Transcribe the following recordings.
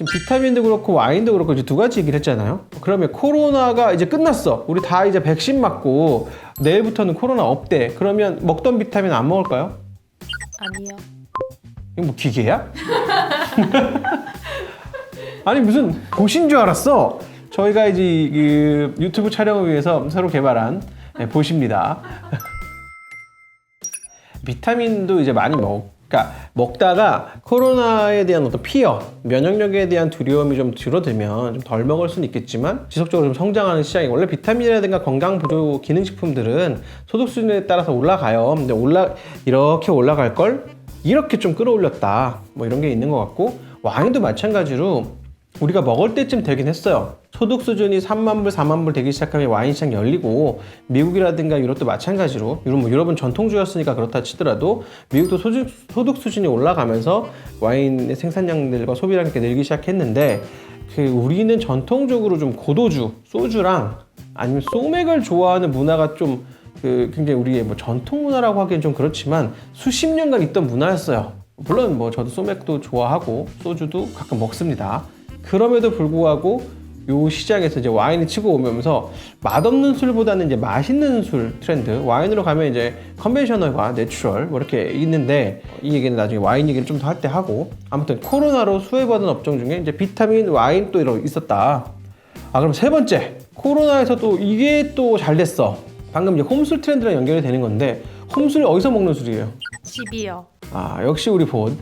지금 비타민도 그렇고 와인도 그렇고 이제 두 가지 얘기를 했잖아요. 그러면 코로나가 이제 끝났어. 우리 다 이제 백신 맞고 내일부터는 코로나 없대. 그러면 먹던 비타민 안 먹을까요? 아니요. 이거 뭐 기계야? 아니 무슨 보신 줄 알았어. 저희가 이제 그 유튜브 촬영을 위해서 새로 개발한 보십니다. 비타민도 이제 많이 그러니까 먹다가 코로나에 대한 어떤 피어, 면역력에 대한 두려움이 좀 줄어들면 좀 덜 먹을 수는 있겠지만 지속적으로 좀 성장하는 시장이 원래 비타민이라든가 건강 보조 기능식품들은 소득 수준에 따라서 올라가요. 근데 이렇게 올라갈 걸 이렇게 좀 끌어올렸다. 뭐 이런 게 있는 것 같고 와인도 마찬가지로 우리가 먹을 때쯤 되긴 했어요. 소득 수준이 3만 불, 4만 불 되기 시작하면 와인 시장 열리고 미국이라든가 유럽도 마찬가지로 유럽은 전통주였으니까 그렇다 치더라도 미국도 소득 수준이 올라가면서 와인의 생산량들과 소비량이 이렇게 늘기 시작했는데 우리는 전통적으로 좀 고도주, 소주랑 아니면 소맥을 좋아하는 문화가 좀 굉장히 우리의 뭐 전통 문화라고 하기엔 좀 그렇지만 수십 년간 있던 문화였어요. 물론 뭐 저도 소맥도 좋아하고 소주도 가끔 먹습니다. 그럼에도 불구하고 요 시장에서 이제 와인이 치고 오면서 맛없는 술보다는 이제 맛있는 술 트렌드, 와인으로 가면 이제 컨벤셔널과 내추럴 뭐 이렇게 있는데 이 얘기는 나중에 와인 얘기를 좀 더 할 때 하고 아무튼 코로나로 수혜받은 업종 중에 이제 비타민, 와인 또 이런 있었다. 그럼 세 번째 코로나에서 또 이게 또 잘 됐어. 방금 이제 홈술 트렌드랑 연결이 되는 건데 홈술이 어디서 먹는 술이에요? 집이요. 역시 우리 본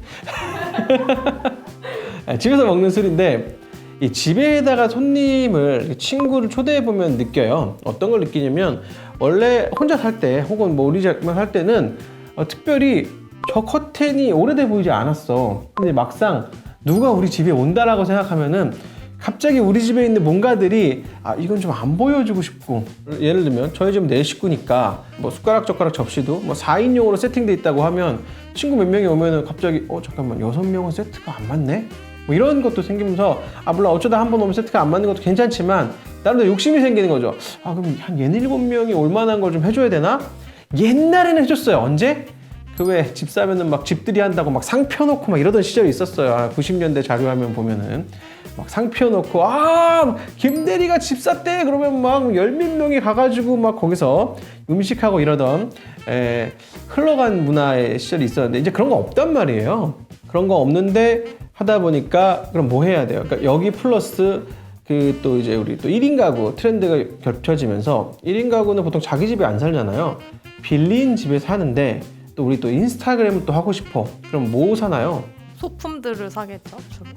집에서 먹는 술인데 이 집에다가 손님을 친구를 초대해 보면 느껴요. 어떤 걸 느끼냐면 원래 혼자 살 때 혹은 뭐 우리 집만 살 때는 특별히 저 커튼이 오래돼 보이지 않았어. 근데 막상 누가 우리 집에 온다라고 생각하면은 갑자기 우리 집에 있는 뭔가들이 이건 좀 안 보여주고 싶고 예를 들면 저희 집은 4식구니까 뭐 숟가락 젓가락 접시도 뭐 4인용으로 세팅돼 있다고 하면 친구 몇 명이 오면은 갑자기 잠깐만 6명은 세트가 안 맞네? 뭐 이런 것도 생기면서 물론 어쩌다 한 번 오면 세트가 안 맞는 것도 괜찮지만 나름대로 욕심이 생기는 거죠. 그럼 한 6-7명이 올만한 걸 좀 해줘야 되나? 옛날에는 해줬어요. 언제? 왜 집 사면은 막 집들이 한다고 막 상 펴놓고 막 이러던 시절이 있었어요. 90년대 자료화면 보면은 막 상 펴놓고 김대리가 집 샀대 그러면 막 열 몇 명이 가가지고 막 거기서 음식하고 이러던 흘러간 문화의 시절이 있었는데 이제 그런 거 없단 말이에요. 그런 거 없는데 하다 보니까 그럼 뭐 해야 돼요? 그러니까 여기 플러스 또 이제 우리 또 1인 가구 트렌드가 겹쳐지면서 1인 가구는 보통 자기 집에 안 살잖아요. 빌린 집에 사는데 또 우리 또 인스타그램을 또 하고 싶어. 그럼 뭐 사나요? 소품들을 사겠죠, 주로.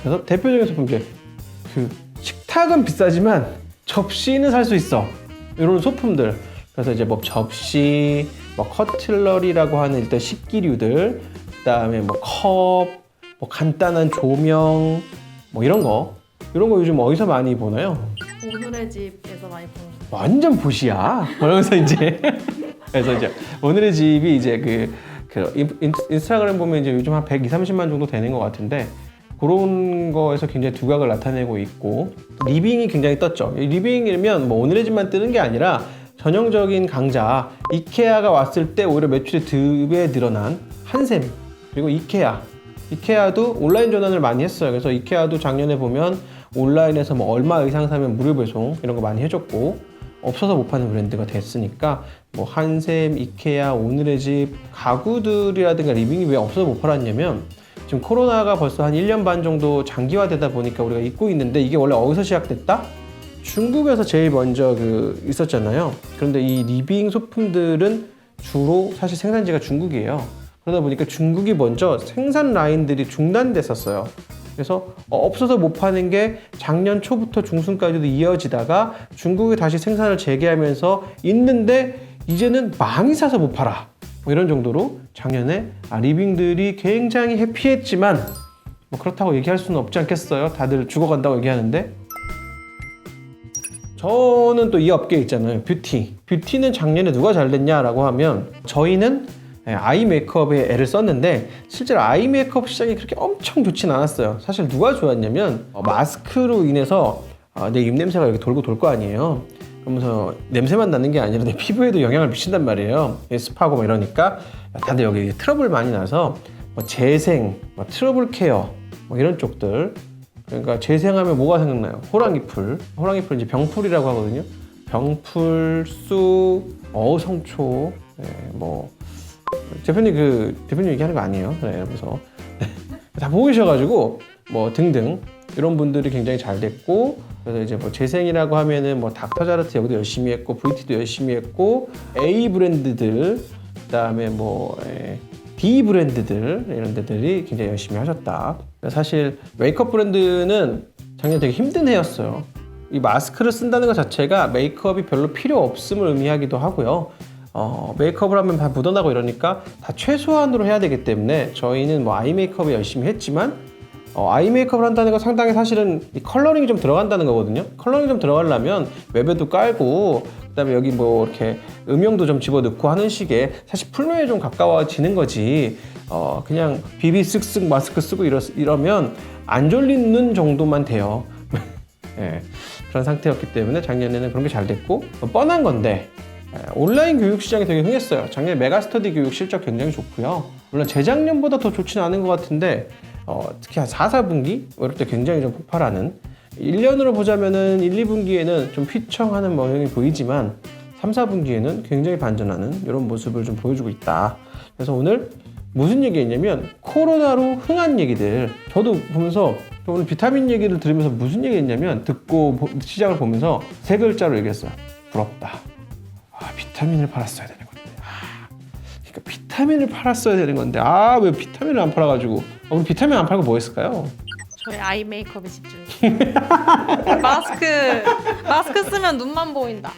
그래서 대표적인 소품 이제 식탁은 비싸지만 접시는 살 수 있어. 이런 소품들. 그래서 이제 뭐 접시, 뭐 커틀러리라고 하는 일단 식기류들, 그다음에 뭐 컵, 뭐 간단한 조명, 뭐 이런 거 요즘 어디서 많이 보나요? 오늘의 집에서 많이 보는. 완전 보시야. 그러면서 이제 그래서 이제 오늘의 집이 이제 인스타그램 보면 이제 요즘 한 120-30만 정도 되는 것 같은데 그런 거에서 굉장히 두각을 나타내고 있고 리빙이 굉장히 떴죠. 리빙이면 뭐 오늘의 집만 뜨는 게 아니라 전형적인 강자 이케아가 왔을 때 오히려 매출이 2배 늘어난 한샘 그리고 이케아도 온라인 전환을 많이 했어요. 그래서 이케아도 작년에 보면 온라인에서 뭐 얼마 이상 사면 무료 배송 이런 거 많이 해줬고 없어서 못 파는 브랜드가 됐으니까 뭐 한샘, 이케아, 오늘의 집 가구들이라든가 리빙이 왜 없어서 못 팔았냐면 지금 코로나가 벌써 한 1년 반 정도 장기화되다 보니까 우리가 입고 있는데 이게 원래 어디서 시작됐다? 중국에서 제일 먼저 있었잖아요. 그런데 이 리빙 소품들은 주로 사실 생산지가 중국이에요. 그러다 보니까 중국이 먼저 생산 라인들이 중단됐었어요. 그래서 없어서 못 파는 게 작년 초부터 중순까지도 이어지다가 중국이 다시 생산을 재개하면서 있는데 이제는 많이 사서 못 팔아. 뭐 이런 정도로 작년에 리빙들이 굉장히 해피했지만 뭐 그렇다고 얘기할 수는 없지 않겠어요? 다들 죽어간다고 얘기하는데 저는 또 이 업계에 있잖아요. 뷰티는 작년에 누가 잘 됐냐라고 하면 저희는 아이 메이크업에 애를 썼는데 실제로 아이 메이크업 시장이 그렇게 엄청 좋진 않았어요. 사실 누가 좋았냐면 마스크로 인해서 내 입냄새가 이렇게 돌고 돌 거 아니에요. 그러면서 냄새만 나는 게 아니라 내 피부에도 영향을 미친단 말이에요. 습하고 뭐 이러니까 다들 여기 트러블 많이 나서 뭐 재생, 뭐 트러블 케어 뭐 이런 쪽들 그러니까 재생하면 뭐가 생각나요? 호랑이풀. 호랑이풀 이제 병풀이라고 하거든요. 병풀, 쑥, 어성초, 뭐 대표님 얘기하는 거 아니에요? 그래서 다 보고 계셔가지고 뭐 등등 이런 분들이 굉장히 잘 됐고, 그래서 이제 뭐 재생이라고 하면은 뭐 닥터자르트 여기도 열심히 했고 VT도 열심히 했고 A 브랜드들 그다음에 뭐 D 브랜드들 이런 데들이 굉장히 열심히 하셨다. 사실 메이크업 브랜드는 작년에 되게 힘든 해였어요. 이 마스크를 쓴다는 것 자체가 메이크업이 별로 필요 없음을 의미하기도 하고요. 메이크업을 하면 다 묻어나고 이러니까 다 최소한으로 해야 되기 때문에 저희는 뭐 아이 메이크업을 열심히 했지만 아이 메이크업을 한다는 건 상당히 사실은 이 컬러링이 좀 들어간다는 거거든요. 컬러링이 좀 들어가려면 웹에도 깔고 그다음에 여기 뭐 이렇게 음영도 좀 집어넣고 하는 식의 사실 풀메에 좀 가까워지는 거지. 그냥 비비 쓱쓱 마스크 쓰고 이러면 안 졸리는 정도만 돼요. 네, 그런 상태였기 때문에 작년에는 그런 게 잘 됐고 뻔한 건데 온라인 교육 시장이 되게 흥했어요. 작년에 메가스터디 교육 실적 굉장히 좋고요. 물론 재작년보다 더 좋지는 않은 것 같은데 특히 한 4, 4분기 이럴 때 굉장히 좀 폭발하는 1년으로 보자면은 1, 2분기에는 좀 휘청하는 모형이 보이지만 3, 4분기에는 굉장히 반전하는 이런 모습을 좀 보여주고 있다. 그래서 오늘 무슨 얘기했냐면 코로나로 흥한 얘기들. 저도 보면서 오늘 비타민 얘기를 들으면서 무슨 얘기했냐면 듣고 시장을 보면서 세 글자로 얘기했어요. 부럽다. 비타민을 팔았어야 되는 건데. 그러니까 비타민을 팔았어야 되는 건데 왜 비타민을 안 팔아가지고 그럼 비타민 안 팔고 뭐 했을까요? 저희 아이 메이크업에 집중해요. 마스크 쓰면 눈만 보인다.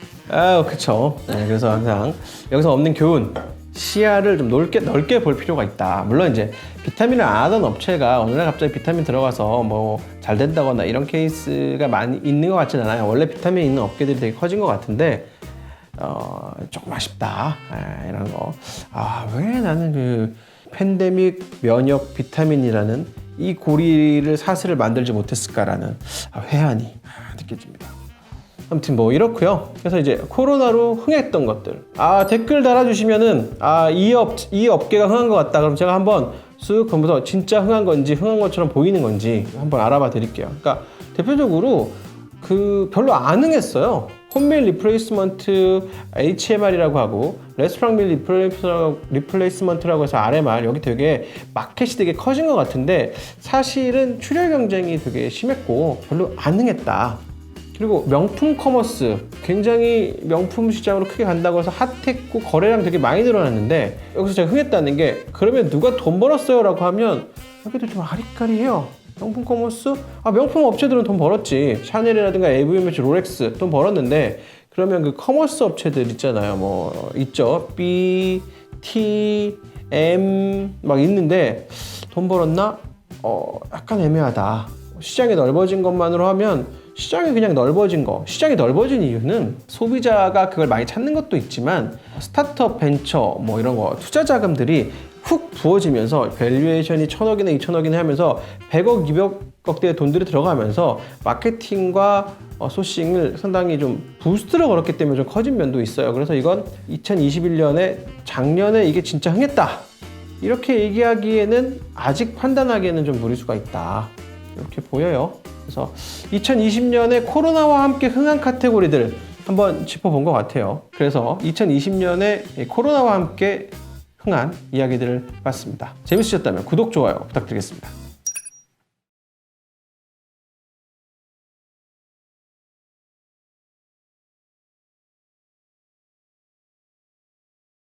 그쵸. 그래서 항상 여기서 얻는 교훈, 시야를 좀 넓게 볼 필요가 있다. 물론 이제 비타민을 안 하던 업체가 어느 날 갑자기 비타민 들어가서 뭐 잘 된다거나 이런 케이스가 많이 있는 것 같진 않아요. 원래 비타민 있는 업계들이 되게 커진 것 같은데 조금 아쉽다. 이런 거. 왜 나는 그 팬데믹 면역 비타민이라는 이 고리를 사슬을 만들지 못했을까라는 회한이 느껴집니다. 아무튼 뭐 이렇고요. 그래서 이제 코로나로 흥했던 것들 댓글 달아주시면은 이 업계가 흥한 것 같다. 그럼 제가 한번 쓱 보면서 진짜 흥한 건지 흥한 것처럼 보이는 건지 한번 알아봐 드릴게요. 그러니까 대표적으로 별로 안 흥했어요. 홈밀 리플레이스먼트 HMR이라고 하고 레스토랑 밀 리플레이스먼트라고 해서 RMR 여기 되게 마켓이 되게 커진 것 같은데 사실은 출혈 경쟁이 되게 심했고 별로 안 흥했다. 그리고 명품 커머스 굉장히 명품 시장으로 크게 간다고 해서 핫했고 거래량 되게 많이 늘어났는데 여기서 제가 흥했다는 게 그러면 누가 돈 벌었어요? 라고 하면 여기도 좀 아리까리해요. 명품 커머스? 명품 업체들은 돈 벌었지. 샤넬이라든가 LVMH, 롤렉스 돈 벌었는데 그러면 그 커머스 업체들 있잖아요. 뭐 있죠. B, T, M 막 있는데 돈 벌었나? 약간 애매하다. 시장이 넓어진 것만으로 하면 시장이 그냥 넓어진 거. 시장이 넓어진 이유는 소비자가 그걸 많이 찾는 것도 있지만 스타트업 벤처 뭐 이런 거 투자 자금들이 훅 부어지면서 밸류에이션이 1,000억이나 2,000억이나 하면서 100억, 200억대의 돈들이 들어가면서 마케팅과 소싱을 상당히 좀 부스트를 걸었기 때문에 좀 커진 면도 있어요. 그래서 이건 2021년에 작년에 이게 진짜 흥했다. 이렇게 얘기하기에는 아직 판단하기에는 좀 무리수가 있다. 이렇게 보여요. 그래서 2020년에 코로나와 함께 흥한 카테고리들 한번 짚어본 것 같아요. 그래서 2020년에 코로나와 함께 흥한 이야기들을 봤습니다. 재밌으셨다면 구독, 좋아요 부탁드리겠습니다.